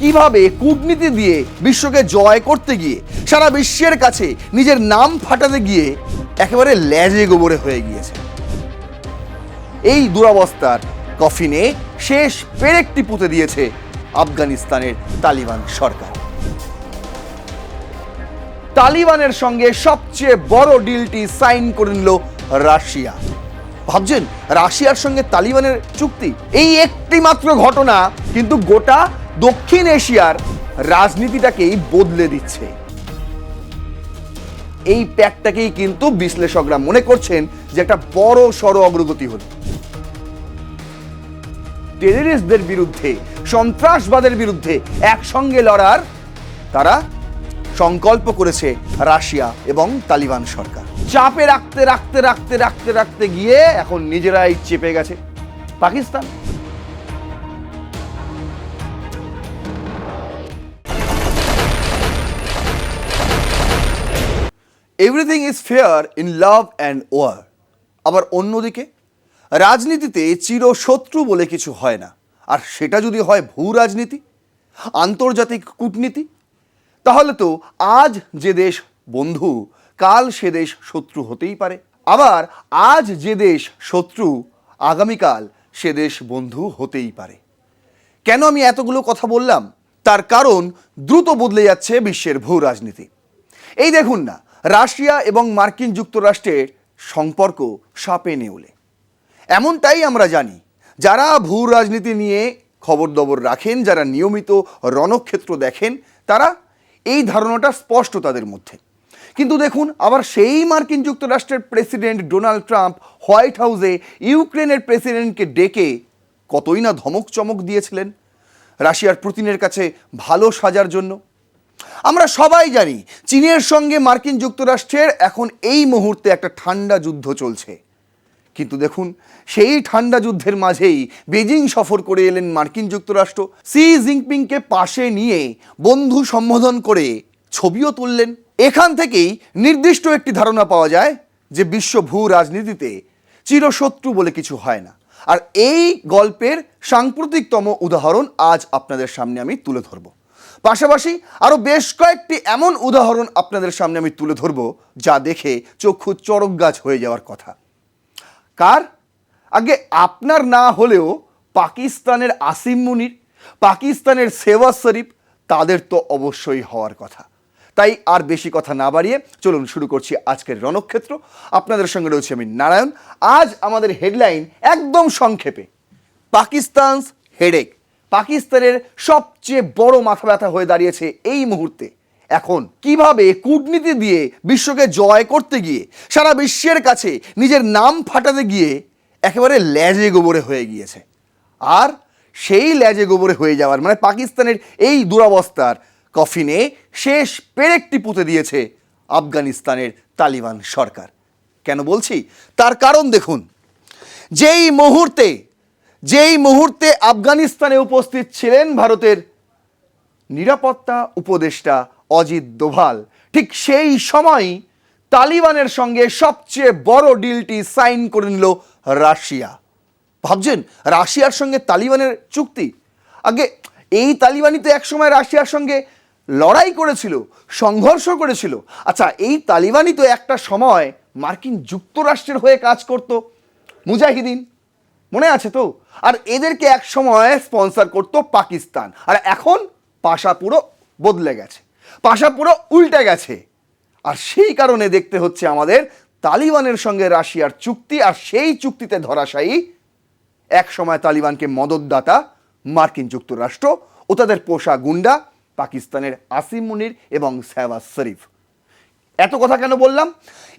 কিভাবে কূটনীতি দিয়ে বিশ্বকে জয় করতে গিয়ে সারা বিশ্বের কাছে নিজের নাম ফাটাতে গিয়ে একেবারে ল্যাজে গোবরে হয়ে গিয়েছে। এই দুরবস্থার কফিনে শেষ পেরেকটি পুঁতে দিয়েছে আফগানিস্তানের তালিবান সরকার। তালিবানের সঙ্গে সবচেয়ে বড় ডিলটি সাইন করে নিল রাশিয়া। ভাবছেন রাশিয়ার সঙ্গে তালিবানের চুক্তি? এই একটি মাত্র ঘটনা কিন্তু গোটা দক্ষিণ এশিয়ার রাজনীতিটাকেই বদলে দিচ্ছে। এই প্যাকটাকেই কিন্তু বিশ্লেষকরা মনে করছেন যে একটা বড় সড় অগ্রগতি হল। টেররিস্টদের বিরুদ্ধে, সন্ত্রাসবাদের বিরুদ্ধে একসঙ্গে লড়ার তারা সংকল্প করেছে রাশিয়া এবং তালিবান সরকার। চাপে রাখতে রাখতে রাখতে রাখতে রাখতে গিয়ে এখন নিজেরাই চেপে গেছে Pakistan. Everything is fair in love and war. আবার অন্যদিকে রাজনীতিতে চিরশত্রু বলে কিছু হয় না, আর সেটা যদি হয় ভূ রাজনীতি, আন্তর্জাতিক কূটনীতি, তাহলে তো আজ যে দেশ বন্ধু কাল সে দেশ শত্রু হতেই পারে। আবার আজ যে দেশ শত্রু আগামীকাল সে দেশ বন্ধু হতেই পারে। কেন আমি এতগুলো কথা বললাম? তার কারণ দ্রুত বদলে যাচ্ছে বিশ্বের ভূ রাজনীতি। এই দেখুন না, রাশিয়া এবং মার্কিন যুক্তরাষ্ট্রের সম্পর্ক সাপে নেউলে। এমনটাই আমরা জানি। যারা ভূ রাজনীতি নিয়ে খবর দবর রাখেন, যারা নিয়মিত রণক্ষেত্র দেখেন, তারা এই ধারণাটা স্পষ্ট তাদের মধ্যে। কিন্তু দেখুন, আবার সেই মার্কিন যুক্তরাষ্ট্রের প্রেসিডেন্ট ডোনাল্ড ট্রাম্প হোয়াইট হাউসে ইউক্রেনের প্রেসিডেন্টকে ডেকে কতই না ধমক চমক দিয়েছিলেন রাশিয়ার পুতিনের কাছে ভালো সাজার জন্য। আমরা সবাই জানি চীনের সঙ্গে মার্কিন যুক্তরাষ্ট্রের এখন এই মুহূর্তে একটা ঠান্ডা যুদ্ধ চলছে। কিন্তু দেখুন, সেই ঠান্ডা যুদ্ধের মাঝেই বেজিং সফর করে এলেন মার্কিন যুক্তরাষ্ট্র। শি জিনপিংকে পাশে নিয়ে বন্ধু সম্বোধন করে ছবিও তুললেন। এখান থেকেই নির্দিষ্ট একটি ধারণা পাওয়া যায় যে বিশ্ব ভূ রাজনীতিতে চিরশত্রু বলে কিছু হয় না। আর এই গল্পের সাম্প্রতিকতম উদাহরণ আজ আপনাদের সামনে আমি তুলে ধরব। পাশাপাশি আরও বেশ কয়েকটি এমন উদাহরণ আপনাদের সামনে আমি তুলে ধরব যা দেখে চক্ষু চড়ক গাছ হয়ে যাওয়ার কথা। কার? আগে আপনার না হলেও পাকিস্তানের আসিম মুনির, পাকিস্তানের শেহবাজ শরীফ, তাদের তো অবশ্যই হওয়ার কথা। তাই আর বেশি কথা না বাড়িয়ে চলুন শুরু করছি আজকের রণক্ষেত্র। আপনাদের সঙ্গে রয়েছে আমি নারায়ণ। আজ আমাদের হেডলাইন একদম সংক্ষেপে, পাকিস্তানস হেডেক। পাকিস্তানের সবচেয়ে বড় মাথা ব্যথা হয়ে দাঁড়িয়েছে এই মুহূর্তে এখন কিভাবে কূটনীতি দিয়ে বিশ্বকে জয় করতে গিয়ে সারা বিশ্বের কাছে নিজের নাম ফাটাতে গিয়ে একেবারে ল্যাজে গোবরে হয়ে গিয়েছে। আর সেই ল্যাজে গোবরে হয়ে যাওয়ার মানে পাকিস্তানের এই দুরবস্থার কফিনে শেষ পেরেকটি পুঁতে দিয়েছে আফগানিস্তানের তালিবান সরকার। কেন বলছি? তার কারণ দেখুন, যেই মুহূর্তে আফগানিস্তানে উপস্থিত ছিলেন ভারতের নিরাপত্তা উপদেষ্টা অজিত দোভাল, ঠিক সেই সময়ই তালিবানের সঙ্গে সবচেয়ে বড় ডিলটি সাইন করে নিল রাশিয়া। ভাবছেন রাশিয়ার সঙ্গে তালিবানের চুক্তি? আগে এই তালিবানই তো একসময় রাশিয়ার সঙ্গে লড়াই করেছিল, সংঘর্ষ করেছিল। আচ্ছা, এই তালিবানই তো একটা সময় মার্কিন যুক্তরাষ্ট্রের হয়ে কাজ করত, মুজাহিদিন, মনে আছে তো? আর এদেরকে এক সময় স্পন্সর করত পাকিস্তান। আর এখন পাশা পুরো বদলে গেছে, পাশা পুরো উল্টে গেছে। আর সেই কারণে দেখতে হচ্ছে আমাদের তালিবানের সঙ্গে রাশিয়ার চুক্তি, আর সেই চুক্তিতে ধরাশায়ী এক সময় তালিবানকে মদতদাতা মার্কিন যুক্তরাষ্ট্র ও তাদের পোষা গুন্ডা পাকিস্তানের আসিম মুনির এবং শেহবাজ শরীফ। এত কথা কেন বললাম?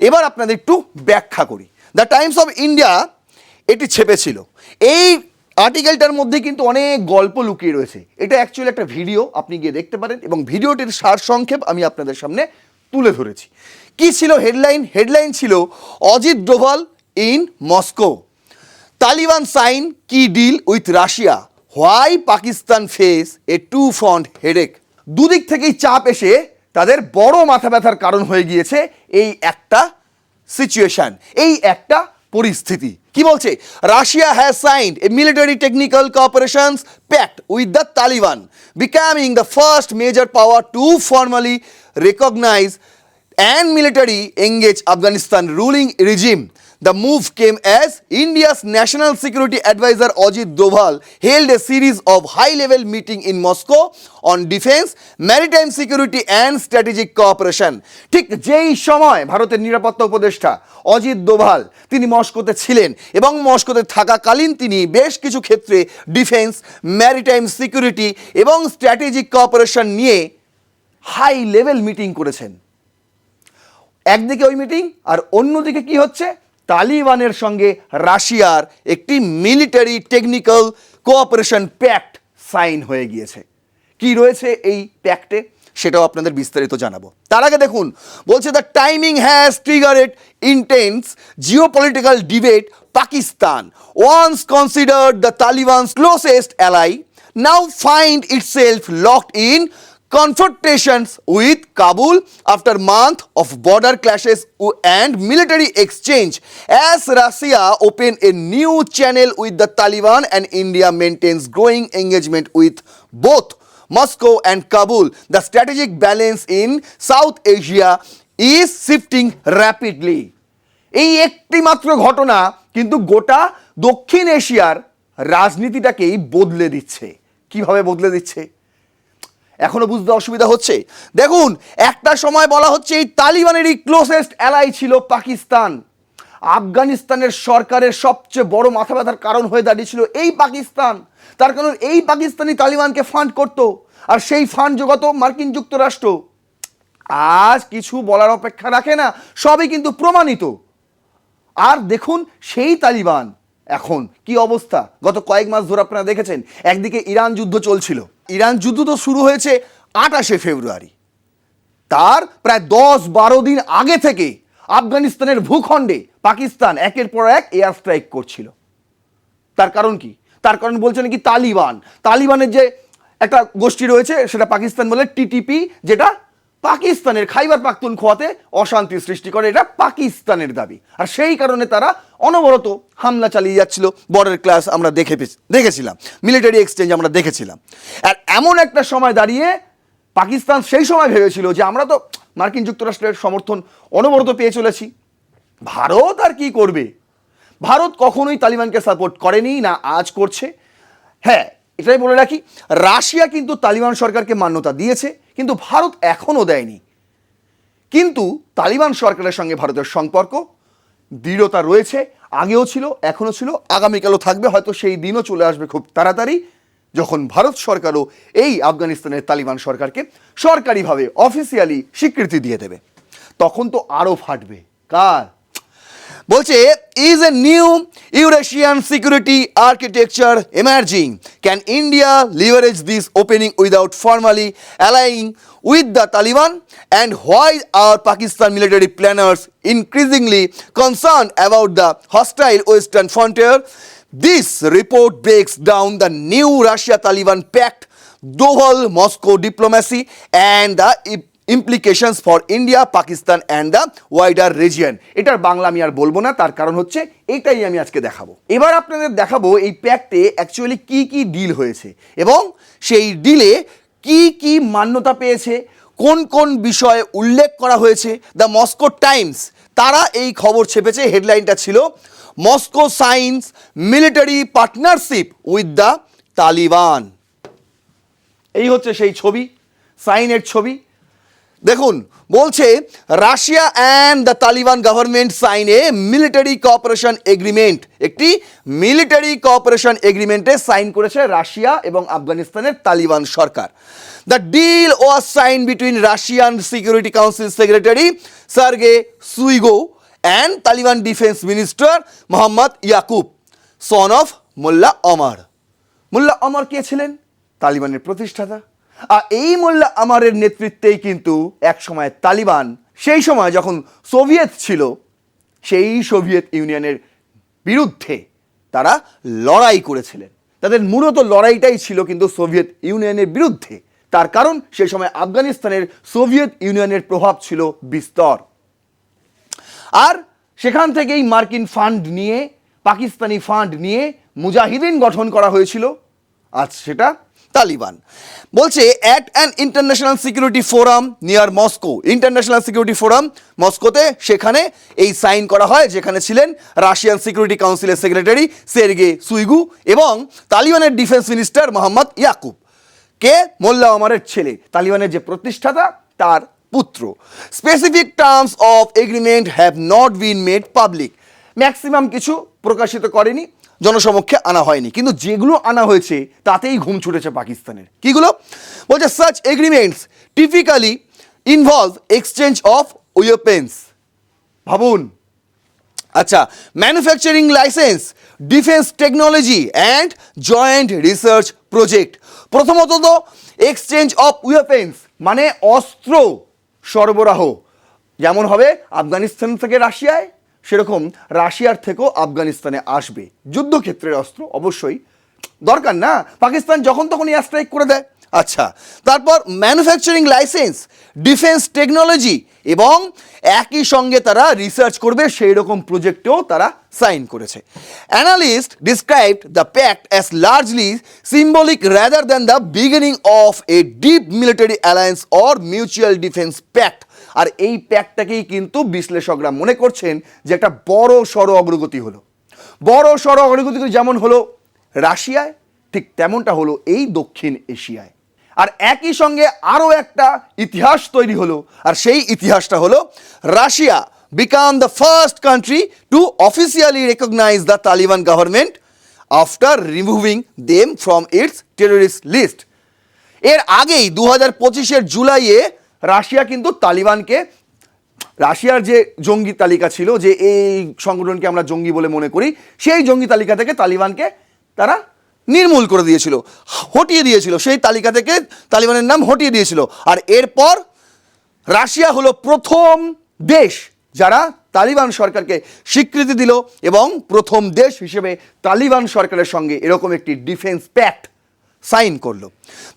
এবার আপনাদের একটু ব্যাখ্যা করি। দ্য টাইমস অফ ইন্ডিয়া এটি ছেপেছিল। এই আর্টিকেলটার মধ্যে কিন্তু অনেক গল্প লুকিয়ে রয়েছে। এটা অ্যাকচুয়ালি একটা ভিডিও, আপনি গিয়ে দেখতে পারেন, এবং ভিডিওটির সারসংক্ষেপ আমি আপনাদের সামনে তুলে ধরেছি। কি ছিল হেডলাইন? হেডলাইন ছিল Ajit Doval in Moscow, Taliban sign key deal with Russia, why Pakistan face a two front headache. দুদিক থেকেই চাপ এসে তাদের বড় মাথা ব্যথার কারণ হয়ে গিয়েছে এই একটা সিচুয়েশন, এই একটা পরিস্থিতি কি বলছে, Russia has signed a military technical cooperations pact with the Taliban, becoming the first major power to formally recognise and military engage Afghanistan ruling regime. The move came as India's National Security Advisor Ajit Doval held a series of high-level meetings in Moscow on defense, maritime security and strategic cooperation. ঠিক যেই সময় ভারতের নিরাপত্তা উপদেষ্টা অজিত দোভাল তিনি মস্কোতে ছিলেন এবং মস্কোতে থাকাকালীন তিনি বেশ কিছু ক্ষেত্রে ডিফেন্স, ম্যারিটাইম সিকিউরিটি এবং স্ট্র্যাটেজিক কোঅপারেশন নিয়ে হাই লেভেল মিটিং করেছেন। একদিকে ওই মিটিং আর অন্যদিকে কি হচ্ছে, তালিবানের সঙ্গে রাশিয়ার একটি military technical cooperation pact sign হয়ে গিয়েছে। কি রয়েছে এই প্যাক্টে সেটাও আপনাদের বিস্তারিত জানাবো। তার আগে দেখুন, বলছে the timing has triggered intense geopolitical debate. Pakistan, once considered the Talibans closest ally, now find itself locked in confrontations with Kabul after month of border clashes and military exchange as Russia opened a new channel with the Taliban and India maintains growing engagement with both Moscow and Kabul. The strategic balance in South Asia is shifting rapidly. এই একটি মাত্র ঘটনা কিন্তু গোটা দক্ষিণ এশিয়ার রাজনীতিটাকেই বদলে দিচ্ছে। কিভাবে বদলে দিচ্ছে এখনো বুঝতে অসুবিধা হচ্ছে? দেখুন, একটা সময় বলা হচ্ছে এই তালিবানেরই ক্লোজেস্ট অ্যালাই ছিল পাকিস্তান। আফগানিস্তানের সরকারের সবচেয়ে বড় মাথা ব্যথার কারণ হয়ে দাঁড়িয়েছিল এই পাকিস্তান। তার কারণ এই পাকিস্তানি তালিবানকে ফান্ড করত আর সেই ফান্ড জোগাতো মার্কিন যুক্তরাষ্ট্র। আজ কিছু বলার অপেক্ষা রাখে না, সবই কিন্তু প্রমাণিত। আর দেখুন সেই তালিবান এখন কি অবস্থা। গত কয়েক মাস ধরে আপনারা দেখেছেন, একদিকে ইরান যুদ্ধ চলছিল। ইরান যুদ্ধ তো শুরু হয়েছে 28শে ফেব্রুয়ারি, তার প্রায় 10-12 দিন আগে থেকে আফগানিস্তানের ভূখণ্ডে পাকিস্তান একের পর এক এয়ার স্ট্রাইক করছিল। তার কারণ কি? তার কারণ বলছে নাকি তালিবানের যে একটা গোষ্ঠী রয়েছে সেটা পাকিস্তান বলে টিটিপি, যেটা পাকিস্তানের খাইবার পাখতুনখোয়াতে অশান্তি সৃষ্টি করে, এটা পাকিস্তানের দাবি। আর সেই কারণে তারা অনবরত হামলা চালিয়ে যাচ্ছিল। বর্ডার ক্লাস আমরা দেখেছিলাম, মিলিটারি এক্সচেঞ্জ আমরা দেখেছিলাম। আর এমন একটা সময় দাঁড়িয়ে পাকিস্তান সেই সময় ভেবেছিল যে আমরা তো মার্কিন যুক্তরাষ্ট্রের সমর্থন অনবরত পেয়ে চলেছি, ভারত আর কি করবে। ভারত কখনোই তালিবানকে সাপোর্ট করেনি, না আজ করছে। হ্যাঁ, এটাই বলে রাখি, রাশিয়া কিন্তু তালিবান সরকারকে মান্যতা দিয়েছে, কিন্তু ভারত এখনও দেয়নি। কিন্তু তালিবান সরকারের সঙ্গে ভারতের সম্পর্ক দৃঢ়তা রয়েছে, আগেও ছিল, এখনও ছিল, আগামীকালও থাকবে। হয়তো সেই দিনও চলে আসবে খুব তাড়াতাড়ি যখন ভারত সরকারও এই আফগানিস্তানের তালিবান সরকারকে সরকারিভাবে অফিসিয়ালি স্বীকৃতি দিয়ে দেবে। তখন তো আরও ফাটবে। কার বলছে, is a new Eurasian security architecture emerging? Can India leverage this opening without formally allying with the Taliban? And why are Pakistan military planners increasingly concerned about the hostile western frontier? This report breaks down the new Russia-Taliban pact, Doval Moscow diplomacy and the implications for India, Pakistan and the wider region. এটার বাংলা আমি আর বলবো না, তার কারণ হচ্ছে এটাই আমি আজকে দেখাবো। এবার আপনাদের দেখাবো এই প্যাক্টে অ্যাকচুয়ালি কি কি ডিল হয়েছে এবং সেই ডিলে কি কি মান্যতা পেয়েছে, কোন কোন বিষয়ে উল্লেখ করা হয়েছে। দ্য মস্কো টাইমস তারা এই খবর ছেপেছে, হেডলাইনটা ছিল Moscow signs military partnership with the Taliban. এই হচ্ছে সেই ছবি, সাইনের ছবি। দেখুন, বলছে Russia and the Taliban government sign a military cooperation agreement. একটি মিলিটারি কোঅপারেশন এগ্রিমেন্টে সাইন করেছে রাশিয়া এবং আফগানিস্তানের তালিবান সরকার। The deal was sign between Russian security council secretary Sergei Shoigu and Taliban defence minister Mohammad Yaqoob, son of Mullah Omar. Mullah Omar কে ছিলেন? তালিবানের প্রতিষ্ঠাতা। আর এই মোল্লা আমারের নেতৃত্বেই কিন্তু এক সময় তালিবান, সেই সময় যখন সোভিয়েত ছিল, সেই সোভিয়েত ইউনিয়নের বিরুদ্ধে তারা লড়াই করেছিলেন। তাদের মূলত লড়াইটাই ছিল কিন্তু সোভিয়েত ইউনিয়নের বিরুদ্ধে। তার কারণ সেই সময় আফগানিস্তানের সোভিয়েত ইউনিয়নের প্রভাব ছিল বিস্তর। আর সেখান থেকেই মার্কিন ফান্ড নিয়ে, পাকিস্তানি ফান্ড নিয়ে মুজাহিদিন গঠন করা হয়েছিল, আজ সেটা তালিবান। বলছে at an international security forum near Moscow, international security forum মস্কোতে, সেখানে এই সাইন করা হয়, যেখানে ছিলেন রাশিয়ান সিকিউরিটি কাউন্সিলের সেক্রেটারি সের্গে সুইগু এবং তালিবানের ডিফেন্স মিনিস্টার মোহাম্মদ ইয়াকুব, কে মোল্লা ওমরের ছেলে, তালিবানের যে প্রতিষ্ঠাতা তার পুত্র। Specific terms of agreement have not been made public, maximum কিছু প্রকাশিত করেনি, জনসমক্ষে আনা হয়নি, কিন্তু যেগুলো আনা হয়েছে তাতেই ঘুম ছুটেছে পাকিস্তানের। কিগুলো বলছে? Such agreements typically involve exchange of weapons, ভাবুন, আচ্ছা, manufacturing licence, defence technology and joint research project. প্রথমত তো এক্সচেঞ্জ অফ ওয়েপেন্স মানে অস্ত্র সরবরাহ, যেমন হবে আফগানিস্তান থেকে রাশিয়ায়, সেরকম রাশিয়ার থেকেও আফগানিস্তানে আসবে যুদ্ধক্ষেত্রের অস্ত্র, অবশ্যই দরকার না, পাকিস্তান যখন তখন এয়ার স্ট্রাইক করে দেয়। আচ্ছা, তারপর ম্যানুফ্যাকচারিং লাইসেন্স, ডিফেন্স টেকনোলজি এবং একই সঙ্গে তারা রিসার্চ করবে, সেই রকম প্রজেক্টেও তারা সাইন করেছে। Analyst described the pact as largely symbolic rather than the beginning of a deep military alliance or mutual defence pact. আর এই প্যাক্টটাকেই কিন্তু বিশ্লেষকরা মনে করছেন যে একটা বড় সড়ো অগ্রগতি হলো, বড় সড়ো অগ্রগতি যেমন হলো রাশিয়ায়, ঠিক তেমনটা হলো এই দক্ষিণ এশিয়ায়। আর একই সঙ্গে আরও একটা ইতিহাস তৈরি হলো, আর সেই ইতিহাসটা হলো Russia become the first country to officially recognise the Taliban government after removing them from its terrorist list. এর আগেই 2025-এর জুলাইয়ে রাশিয়া কিন্তু তালিবানকে, রাশিয়ার যে জঙ্গি তালিকা ছিল, যে এই সংগঠনকে আমরা জঙ্গি বলে মনে করি, সেই জঙ্গি তালিকা থেকে তালিবানকে তারা নির্মূল করে দিয়েছিল, হটিয়ে দিয়েছিল, সেই তালিকা থেকে তালিবানের নাম হটিয়ে দিয়েছিল। আর এরপর রাশিয়া হলো প্রথম দেশ যারা তালিবান সরকারকে স্বীকৃতি দিল এবং প্রথম দেশ হিসেবে তালিবান সরকারের সঙ্গে এরকম একটি ডিফেন্স প্যাক্ট সাইন করলো।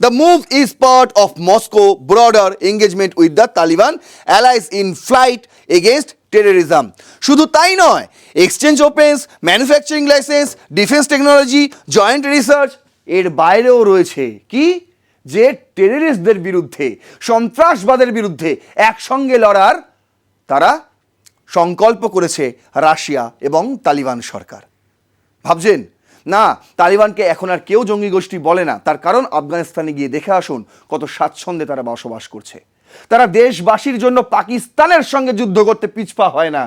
The move is part of Moscow broader engagement with the Taliban allies in flight against terrorism. শুধু তাই নয়, exchange opens, manufacturing licence, defence technology, joint research, এর বাইরেও রয়েছে কি, যে টেররিস্টদের বিরুদ্ধে, সন্ত্রাসবাদের বিরুদ্ধে একসঙ্গে লড়ার তারা সংকল্প করেছে রাশিয়া এবং তালিবান সরকার। ভাবছেন না, তালিবানকে এখন আর কেউ জঙ্গি গোষ্ঠী বলে না, তার কারণ আফগানিস্তানে গিয়ে দেখে আসুন কত স্বাচ্ছন্দ্যে তারা বসবাস করছে। তারা দেশবাসীর জন্য পাকিস্তানের সঙ্গে যুদ্ধ করতে পিছপা হয় না।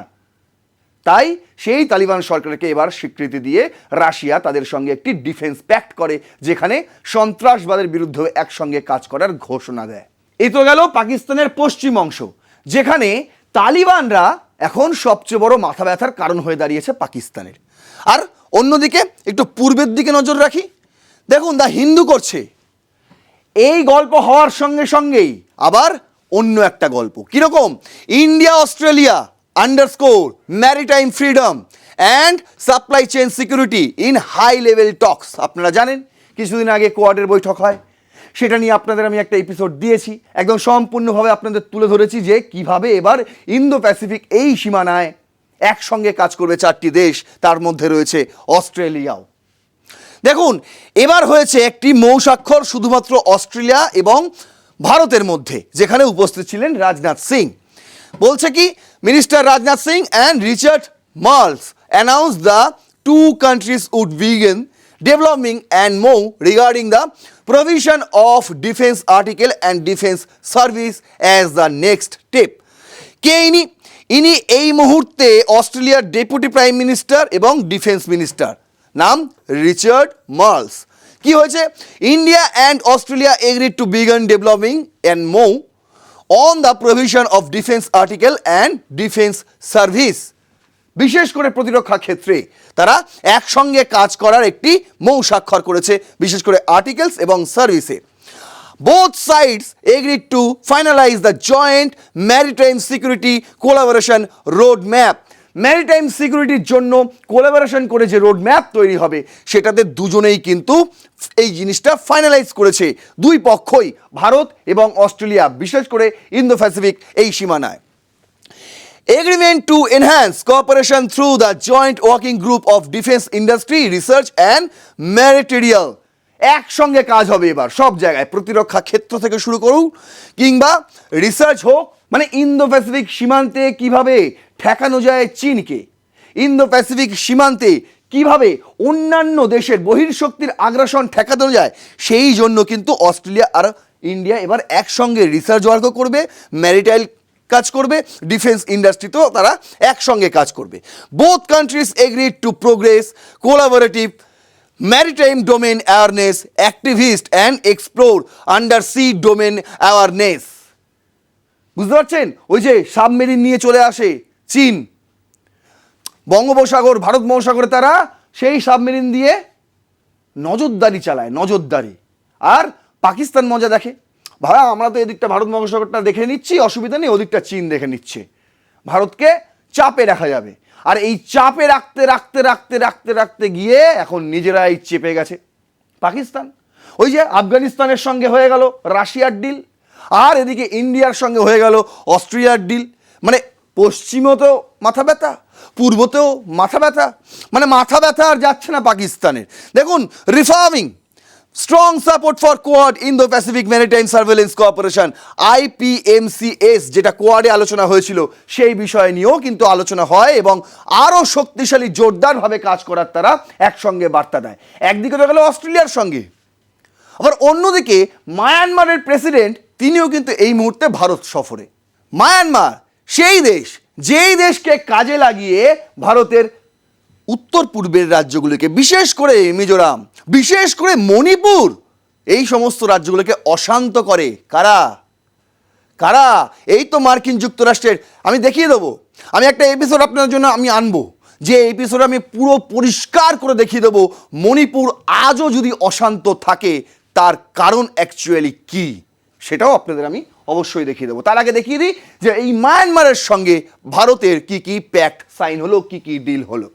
তাই সেই তালিবান সরকারকে এবার স্বীকৃতি দিয়ে রাশিয়া তাদের সঙ্গে একটি ডিফেন্স প্যাক্ট করে, যেখানে সন্ত্রাসবাদের বিরুদ্ধে একসঙ্গে কাজ করার ঘোষণা দেয়। এই তো গেল পাকিস্তানের পশ্চিম অংশ, যেখানে তালিবানরা এখন সবচেয়ে বড় মাথা ব্যথার কারণ হয়ে দাঁড়িয়েছে পাকিস্তানের। আর অন্যদিকে একটু পূর্বের দিকে নজর রাখি, দেখুন দ্য হিন্দু করছে এই গল্প হওয়ার সঙ্গে সঙ্গেই আবার অন্য একটা গল্প। কীরকম? India Australia underscore maritime freedom and supply chain security in high level talks. আপনারা জানেন কিছুদিন আগে কোয়াডের বৈঠক হয়, সেটা নিয়ে আপনাদের আমি একটা এপিসোড দিয়েছি, একদম সম্পূর্ণভাবে আপনাদের তুলে ধরেছি যে কিভাবে এবার ইন্দো প্যাসিফিক এই সীমানায় একসঙ্গে কাজ করবে চারটি দেশ, তার মধ্যে রয়েছে অস্ট্রেলিয়াও। দেখুন, এবার হয়েছে একটি মৌ স্বাক্ষর শুধুমাত্র অস্ট্রেলিয়া এবং ভারতের মধ্যে, যেখানে উপস্থিত ছিলেন রাজনাথ সিং। বলছে কি, minister Rajnath Singh and Richard Marles announce the two countries would begin developing and MoU regarding the provision of defense article and defense service as the next step. কে ইনি এই মুহূর্তে অস্ট্রেলিয়ার ডেপুটি প্রাইম মিনিস্টার এবং ডিফেন্স মিনিস্টার, নাম Richard Marles. কি হয়েছে? India and Australia agreed to begin developing and MoU on the provision of defence article and defence service. বিশেষ করে প্রতিরক্ষা ক্ষেত্রে তারা একসঙ্গে কাজ করার একটি মৌ স্বাক্ষর করেছে, বিশেষ করে আর্টিকেলস এবং সার্ভিসে। Both sides agreed two finalise the joint maritime security collaboration road map. Maritime সিকিউরিটির জন্য কোলাবোরেশন করে যে রোড ম্যাপ তৈরি হবে, সেটাতে দুজনেই কিন্তু এই জিনিসটা ফাইনালাইজ করেছে, দুই পক্ষই, ভারত এবং অস্ট্রেলিয়া, বিশেষ করে ইন্দো প্যাসিফিক এই সীমানায়। Agreement to enhance cooperation through the joint working group of defense industry, research and material. একসঙ্গে কাজ হবে এবার সব জায়গায়, প্রতিরক্ষা ক্ষেত্র থেকে শুরু করুন কিংবা রিসার্চ হোক, মানে ইন্দো প্যাসিফিক সীমান্তে কিভাবে ঠেকানো যায় চীনকে, ইন্দো প্যাসিফিক সীমান্তে কিভাবে অন্যান্য দেশের বহির্শক্তির আগ্রাসন ঠেকানো যায়, সেই জন্য কিন্তু অস্ট্রেলিয়া আর ইন্ডিয়া এবার একসঙ্গে রিসার্চ ওয়ার্ক করবে, ম্যারিটাইল কাজ করবে, ডিফেন্স ইন্ডাস্ট্রিতেও তারা একসঙ্গে কাজ করবে। Both countries agreed to progress collaborative maritime domain awareness activist and explore undersea domain awareness। বুঝতে পারছেন, ওই যে সাবমেরিন নিয়ে চলে আসে চীন বঙ্গোপসাগর ভারত মহাসাগরে, তারা সেই সাবমেরিন দিয়ে নজরদারি চালায়, নজরদারি। আর পাকিস্তান মজা দেখে, ভাই আমরা তো এদিকটা ভারত মহাসাগরটা দেখে নিচ্ছি, অসুবিধা নেই, ওদিকটা চীন দেখে নিচ্ছে, ভারতকে চাপে রাখা যাবে। আর এই চাপে রাখতে রাখতে রাখতে রাখতে রাখতে গিয়ে এখন নিজেরাই চেপে গেছে পাকিস্তান। ওই যে আফগানিস্তানের সঙ্গে হয়ে গেল রাশিয়ার ডিল, আর এদিকে ইন্ডিয়ার সঙ্গে হয়ে গেল অস্ট্রেলিয়ার ডিল। মানে পশ্চিমেও মাথা ব্যথা, পূর্বতেও মাথা ব্যথা, মানে মাথা ব্যথা আর যাচ্ছে না পাকিস্তানের। দেখুন, reforming strong support for quad Indo Pacific maritime surveillance cooperation IPMCS, যেটা কোয়াডে আলোচনা হয়েছিল সেই বিষয় নিয়েও কিন্তু আলোচনা হয় এবং আরও শক্তিশালী জোরদারভাবে কাজ করার তারা একসঙ্গে বার্তা দেয়। একদিকে তো গেল অস্ট্রেলিয়ার সঙ্গে, আবার অন্যদিকে মায়ানমারের প্রেসিডেন্ট তিনিও কিন্তু এই মুহূর্তে ভারত সফরে। মায়ানমার সেই দেশ যেই দেশকে কাজে লাগিয়ে ভারতের উত্তর পূর্বের রাজ্যগুলিকে, বিশেষ করে মিজোরাম, বিশেষ করে মণিপুর, এই সমস্ত রাজ্যগুলোকে অশান্ত করে কারা কারা? এই তো মার্কিন যুক্তরাষ্ট্রের। আমি দেখিয়ে দেবো, আমি একটা এপিসোড আপনার জন্য আমি আনবো, যে এপিসোডে আমি পুরো পরিষ্কার করে দেখিয়ে দেবো মণিপুর আজও যদি অশান্ত থাকে তার কারণ অ্যাকচুয়ালি কি, সেটাও আপনাদের আমি অবশ্যই দেখিয়ে দেবো। তার আগে দেখিয়ে দিই যে এই মায়ানমারের সঙ্গে ভারতের কি কি প্যাক্ট সাইন হলো, কি কি ডিল হলো।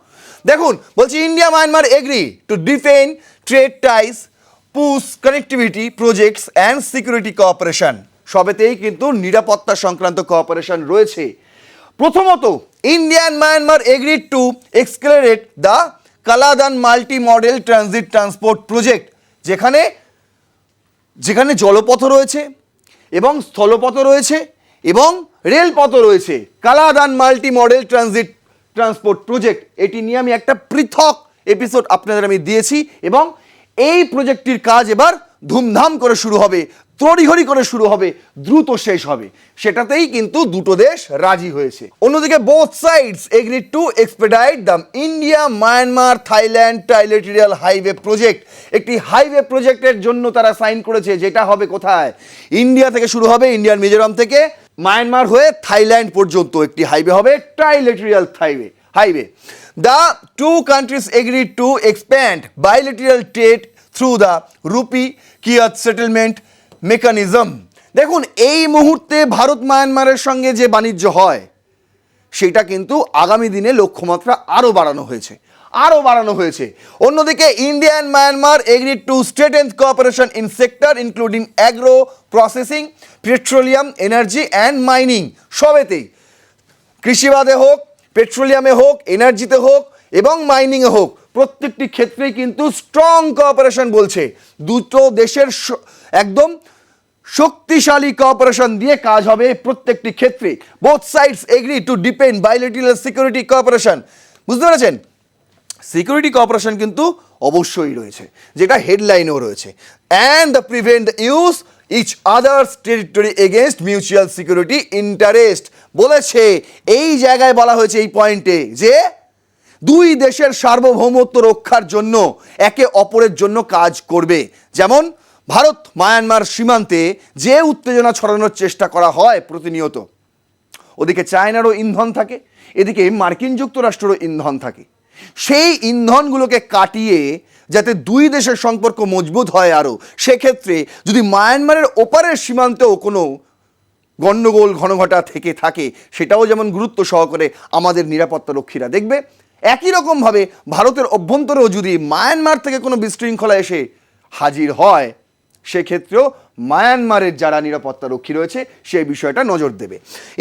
দেখুন, বলছি India Myanmar agree to defend trade ties, push connectivity projects and security cooperation. সবেতেই কিন্তু নিরাপত্তা সংক্রান্ত কোঅপারেশন রয়েছে। প্রথমত, India and Myanmar agreed to accelerate the Kaladan multi modal transit transport project, যেখানে যেখানে জলপথ রয়েছে এবং স্থলপথ রয়েছে এবং রেলপথ রয়েছে। Kaladan multi modal transit transport project, এটি নিয়ে আমি একটা পৃথক এপিসোড আপনাদের আমি দিয়েছি এবং এই প্রজেক্টটির কাজ এবার ধুমধাম করে শুরু হবে, তড়িঘড়ি করে শুরু হবে, দ্রুত শেষ হবে, সেটাতেই কিন্তু দুটো দেশ রাজি হয়েছে। অন্যদিকে both sides agreed to expedite the India Myanmar Thailand trilateral highway project. একটি হাইওয়ে প্রজেক্টের জন্য তারা সাইন করেছে, যেটা হবে কোথায়? ইন্ডিয়া থেকে শুরু হবে, ইন্ডিয়ার মিজোরাম থেকে মায়ানমার হয়ে থাইল্যান্ড পর্যন্ত একটি হাইওয়ে হবে, ট্রাইলেটেরিয়াল highway. The two countries agreed to expand bilateral trade through the rupee kyat settlement mechanism। দেখুন, এই মুহূর্তে ভারত মায়ানমারের সঙ্গে যে বাণিজ্য হয় সেটা কিন্তু আগামী দিনে লক্ষ্যমাত্রা আরও বাড়ানো হয়েছে। অন্যদিকে India and Myanmar agreed to strengthen cooperation in sector including agro processing, petroleum, energy and mining. সবেতেই, কৃষিবাদে হোক, পেট্রোলিয়ামে হোক, এনার্জিতে হোক এবং মাইনিংয়ে হোক, প্রত্যেকটি ক্ষেত্রেই কিন্তু স্ট্রং কোঅপারেশন বলছে। দুটো দেশের একদম শক্তিশালী কোঅপারেশন দিয়ে কাজ হবে প্রত্যেকটি ক্ষেত্রে। Both sides agree to depend bilateral security cooperation. বুঝতে পেরেছেন? সিকিউরিটি কোঅপারেশন কিন্তু অবশ্যই রয়েছে, যেটা হেডলাইনেও রয়েছে। And the prevent the use each others territory against mutual security interest বলেছে। এই জায়গায় বলা হয়েছে এই পয়েন্টে যে দুই দেশের সার্বভৌমত্ব রক্ষার জন্য একে অপরের জন্য কাজ করবে। যেমন ভারত মায়ানমার সীমান্তে যে উত্তেজনা ছড়ানোর চেষ্টা করা হয় প্রতিনিয়ত, ওদিকে চায়নারও ইন্ধন থাকে, এদিকে মার্কিন যুক্তরাষ্ট্রেরও ইন্ধন থাকে, সেই ইন্ধনগুলোকে কাটিয়ে যাতে দুই দেশের সম্পর্ক মজবুত হয় আরও, সেক্ষেত্রে যদি মায়ানমারের ওপারের সীমান্তেও কোনো গণ্ডগোল ঘনঘটা থেকে থাকে, সেটাও যেমন গুরুত্ব সহকারে আমাদের নিরাপত্তা রক্ষীরা দেখবে। একই রকমভাবে ভারতের অভ্যন্তরেও যদি মায়ানমার থেকে কোনো বিশৃঙ্খলা এসে হাজির হয়, সেক্ষেত্রেও মায়ানমারের যারা নিরাপত্তা রক্ষী রয়েছে সেই বিষয়টা নজর দেবে।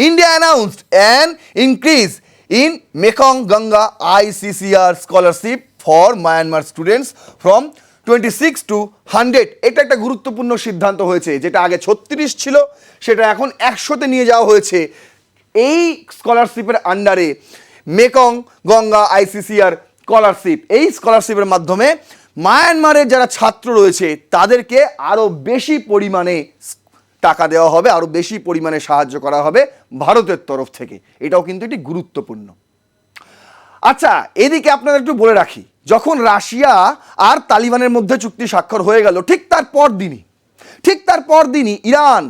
India announced an increase in Mekong Ganga ICCR scholarship for Myanmar students from 26 to 100। এটা একটা গুরুত্বপূর্ণ সিদ্ধান্ত হয়েছে, যেটা আগে 36 ছিল সেটা এখন 100-তে নিয়ে যাওয়া হয়েছে। এই স্কলারশিপের আন্ডারে মেকং গঙ্গা ICCR স্কলারশিপ, এই স্কলারশিপের মাধ্যমে মায়ানমারের যারা ছাত্র রয়েছে তাদেরকে আরও বেশি পরিমাণে টাকা দেওয়া হবে, আরও বেশি পরিমাণে সাহায্য করা হবে ভারতের তরফ থেকে। এটাও কিন্তু এটি গুরুত্বপূর্ণ। আচ্ছা, এদিকে আপনাদের একটু বলে রাখি, যখন রাশিয়া আর তালিবানের মধ্যে চুক্তি স্বাক্ষর হয়ে গেল, ঠিক তার পরদিনই ইরান,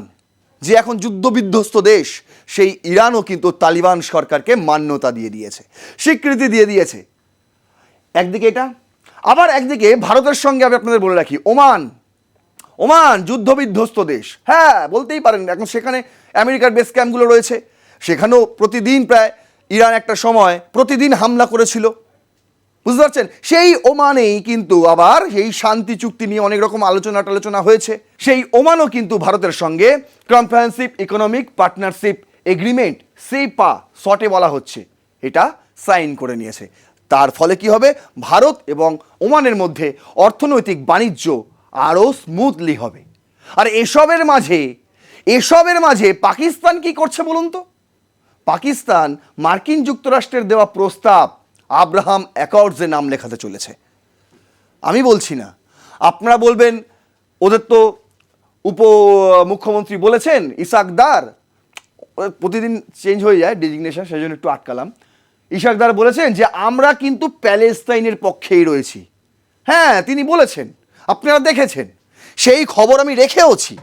যে এখন যুদ্ধবিধ্বস্ত দেশ, সেই ইরানও কিন্তু তালিবান সরকারকে মান্যতা দিয়ে দিয়েছে, স্বীকৃতি দিয়ে দিয়েছে। একদিকে এটা, আবার একদিকে ভারতের সঙ্গে আমি আপনাদের বলে রাখি, ওমান যুদ্ধবিধ্বস্ত দেশ, হ্যাঁ বলতেই পারেন, এখন সেখানে আমেরিকার বেস ক্যাম্পগুলো রয়েছে, সেখানেও প্রতিদিন প্রায় ইরান একটা সময় প্রতিদিন হামলা করেছিল, বুঝতে পারছেন। সেই ওমানেই কিন্তু আবার এই শান্তি চুক্তি নিয়ে অনেক রকম আলোচনা হয়েছে, সেই ওমানও কিন্তু ভারতের সঙ্গে কম্প্রিহেনসিভ ইকোনমিক পার্টনারশিপ এগ্রিমেন্ট, সেপা শর্টে বলা হচ্ছে, এটা সাইন করে নিয়েছে। তার ফলে কি হবে, ভারত এবং ওমানের মধ্যে অর্থনৈতিক বাণিজ্য আরও স্মুথলি হবে। আর এসবের মাঝে পাকিস্তান কি করছে বলুন তো? পাকিস্তান মার্কিন যুক্তরাষ্ট্রের দেওয়া প্রস্তাব আব্রাহাম অ্যাকর্ডসে নাম লেখাতে চলেছে। আমি বলছি না, আপনারা বলবেন ওদের তো মুখ্যমন্ত্রী বলেছেন ইসাক দার, প্রতিদিন চেঞ্জ হয়ে যায় ডেজিগনেশন, সেই জন্য একটু আটকালাম। ইসাক দার বলেছেন যে আমরা কিন্তু প্যালেস্তাইনের পক্ষেই রয়েছি। হ্যাঁ, তিনি বলেছেন, আপনারা দেখেছেন, সেই খবর আমি রেখেওছি।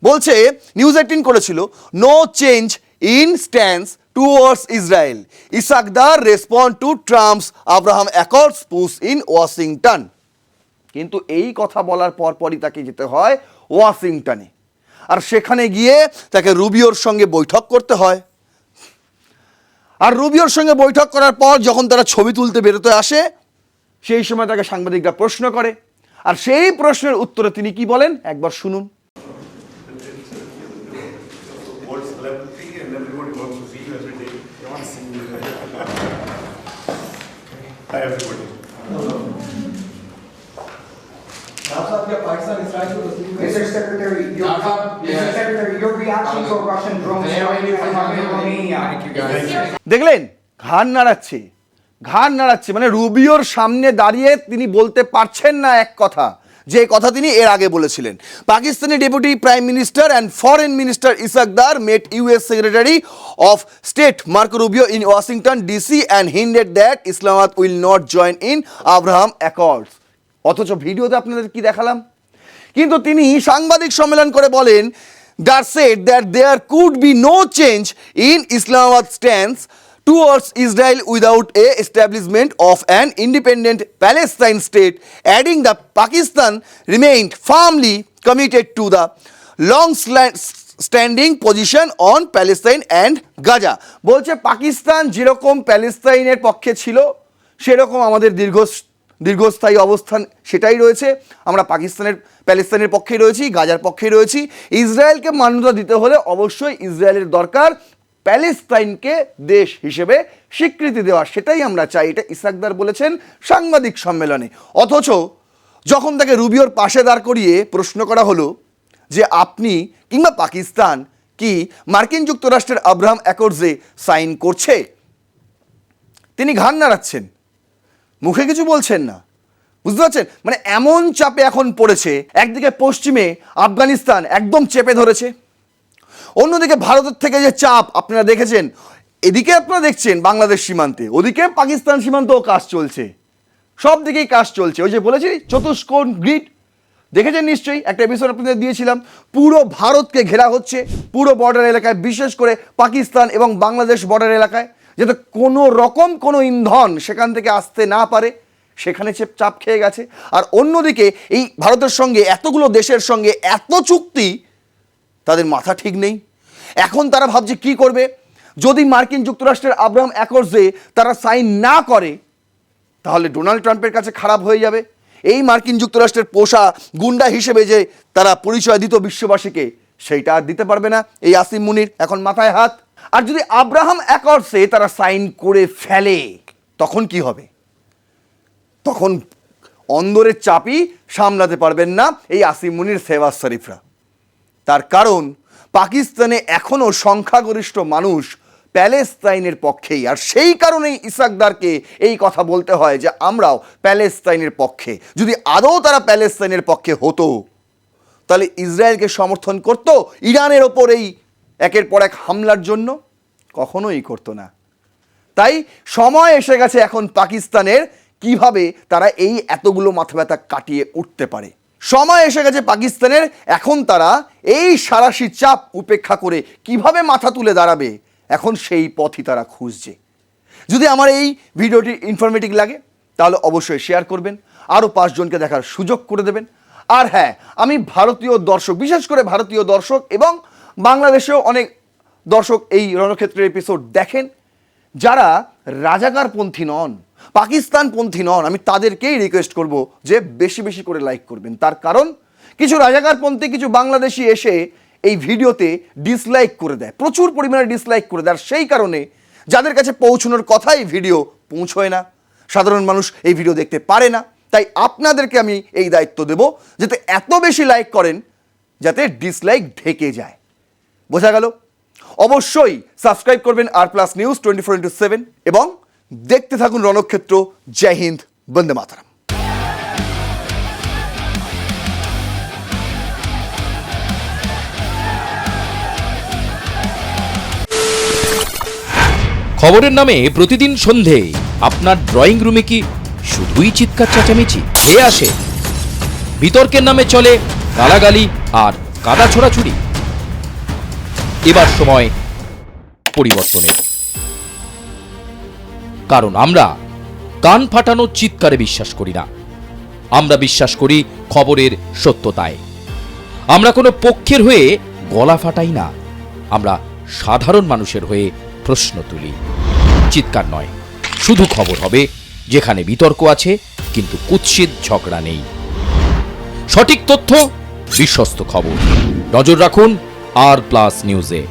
বলছে নিউজ 18 করেছিল, no change in stance towards Israel, Ishaq Dar respond to Trump's Abraham accords push in Washington. কিন্তু এই কথা বলার পরপরই তাকে যেতে হয় ওয়াশিংটনে, আর সেখানে গিয়ে তাকে রুবিওর সঙ্গে বৈঠক করতে হয়। আর রুবিওর সঙ্গে বৈঠক করার পর যখন তারা ছবি তুলতে বেরোতে আসে, সেই সময় তাকে সাংবাদিকরা প্রশ্ন করে, আর সেই প্রশ্নের উত্তরে তিনি কি বলেন একবার শুনুন। Hi everybody. Mr. Secretary, your reaction to a Russian drone strike from Romania. Thank you guys. দেখলেন, ঘাড় নাড়াচ্ছে, মানে রুবিওর সামনে দাঁড়িয়ে তিনি বলতে পারছেন না এক কথা, যে কথা তিনি এর আগে বলেছিলেন। Pakistani deputy prime minister and foreign minister Ishaq Dar met US secretary of state Marco Rubio in Washington DC and hinted that Islamabad will not join in Abraham Accords. অথচ ভিডিওতে আপনাদের কি দেখালাম, কিন্তু তিনি সাংবাদিক সম্মেলন করে বলেন, Dar said that there could be no change in Islamabad's stance towards Israel without a establishment of an independent Palestine state, adding that Pakistan remained firmly committed to the long-standing position on Palestine and Gaza. বলছে পাকিস্তান যেরকম প্যালেস্তাইনের পক্ষে ছিল সেরকম আমাদের দীর্ঘস্থায়ী অবস্থান সেটাই রয়েছে। আমরা প্যালেস্তাইনের পক্ষেই রয়েছি, গাজার পক্ষেই রয়েছি। ইসরায়েলকে মান্যতা দিতে হলে অবশ্যই ইসরায়েলের দরকার, প্যালেস্তাইনকে দেশ হিসেবে স্বীকৃতি দেওয়া, সেটাই আমরা চাই। এটা ইসাক দার বলেছেন সাংবাদিক সম্মেলনে। অথচ যখন তাকে রুবিওর পাশে দাঁড় করিয়ে প্রশ্ন করা হলো যে আপনি কিংবা পাকিস্তান কি মার্কিন যুক্তরাষ্ট্রের আব্রাহাম অ্যাকর্ডসে সাইন করছে, তিনি ঘাড় নাড়াচ্ছেন, মুখে কিছু বলছেন না, বুঝতে পারছেন। মানে এমন চাপে এখন পড়েছে, একদিকে পশ্চিমে আফগানিস্তান একদম চেপে ধরেছে, অন্যদিকে ভারতের থেকে যে চাপ আপনারা দেখেছেন, এদিকে আপনারা দেখছেন বাংলাদেশ সীমান্তে, ওদিকে পাকিস্তান সীমান্তেও কাজ চলছে, সব দিকেই কাজ চলছে। ওই যে বলেছি চতুষ্কোণ গ্রিড, দেখেছেন নিশ্চয়ই, একটা এপিসোড আপনাদের দিয়েছিলাম। পুরো ভারতকে ঘেরা হচ্ছে, পুরো বর্ডার এলাকায়, বিশেষ করে পাকিস্তান এবং বাংলাদেশ বর্ডার এলাকায়, যাতে কোনো রকম কোনো ইন্ধন সেখান থেকে আসতে না পারে, সেখানে চাপ খেয়ে গেছে। আর অন্যদিকে এই ভারতের সঙ্গে এতগুলো দেশের সঙ্গে এত চুক্তি, তাদের মাথা ঠিক নেই। এখন তারা ভাবছে কি করবে, যদি মার্কিন যুক্তরাষ্ট্রের আব্রাহাম অ্যাকর্ডসে তারা সাইন না করে তাহলে ডোনাল্ড ট্রাম্পের কাছে খারাপ হয়ে যাবে, এই মার্কিন যুক্তরাষ্ট্রের পোষা গুন্ডা হিসেবে যে তারা পরিচয় দিত বিশ্ববাসীকে, সেইটা আর দিতে পারবে না এই আসিম মুনির। এখন মাথায় হাত। আর যদি আব্রাহাম অ্যাকর্ডসে তারা সাইন করে ফেলে, তখন কি হবে? তখন অন্দরের চাপই সামলাতে পারবেন না এই আসিম মুনির, শেহবাজ শরীফরা। তার কারণ পাকিস্তানে এখনও সংখ্যাগরিষ্ঠ মানুষ প্যালেস্তাইনের পক্ষেই। আর সেই কারণেই ইসাকদারকে এই কথা বলতে হয় যে আমরাও প্যালেস্তাইনের পক্ষে। যদি আদৌ তারা প্যালেস্তাইনের পক্ষে হতো, তাহলে ইসরায়েলকে সমর্থন করত ইরানের ওপর এই একের পর এক হামলার জন্য? কখনোই করতো না। তাই সময় এসে গেছে এখন পাকিস্তানের, কিভাবে তারা এই এতগুলো মাথা ব্যথা কাটিয়ে উঠতে পারে। সময় এসে গেছে পাকিস্তানের, এখন তারা এই সারাশি চাপ উপেক্ষা করে কিভাবে মাথা তুলে দাঁড়াবে, এখন সেই পথই তারা খুঁজছে। যদি আমার এই ভিডিওটি ইনফরমেটিভ লাগে তাহলে অবশ্যই শেয়ার করবেন, আরও 5 জনকে দেখার সুযোগ করে দেবেন। আর হ্যাঁ, আমি ভারতীয় দর্শক, বিশেষ করে ভারতীয় দর্শক এবং বাংলাদেশেও অনেক দর্শক এই রণক্ষেত্রের এপিসোড দেখেন, যারা রাজাকারপন্থী নন, পাকিস্তানপন্থী নন, আমি তাদেরকেই রিকোয়েস্ট করব যে বেশি বেশি করে লাইক করবেন। তার কারণ কিছু রাজাকারপন্থী, কিছু বাংলাদেশি এসে এই ভিডিওতে ডিসলাইক করে দেয়, প্রচুর পরিমাণে ডিসলাইক করে দেয়। আর সেই কারণে যাদের কাছে পৌঁছানোর কথা এই ভিডিও পৌঁছয় না, সাধারণ মানুষ এই ভিডিও দেখতে পারে না। তাই আপনাদেরকে আমি এই দায়িত্ব দেব যাতে এত বেশি লাইক করেন যাতে ডিসলাইক ঢেকে যায়। বোঝা গেল? অবশ্যই সাবস্ক্রাইব করবেন R+ নিউজ 24/7 এবং দেখতে থাকুন রণক্ষেত্র। জয় হিন্দ, বন্দে মাতরম। খবরের নামে প্রতিদিন সন্ধে আপনার ড্রয়িং রুমে কি শুধুই চিৎকার চেঁচামেচি খেয়ে আসে? বিতর্কের নামে চলে গালাগালি আর কাদা ছোড়াছুড়ি। এবার সময় পরিবর্তনের, কারণ আমরা কান ফাটানো চিৎকারে বিশ্বাস করি না। আমরা বিশ্বাস করি খবরের সত্যতায়। আমরা কোনো পক্ষের হয়ে গলা ফাটাই না, আমরা সাধারণ মানুষের হয়ে প্রশ্ন তুলি। চিৎকার নয়, শুধু খবর হবে যেখানে বিতর্ক আছে কিন্তু কুৎসিত ঝগড়া নেই। সঠিক তথ্য, বিশ্বস্ত খবর। নজর রাখুন R+ নিউজে।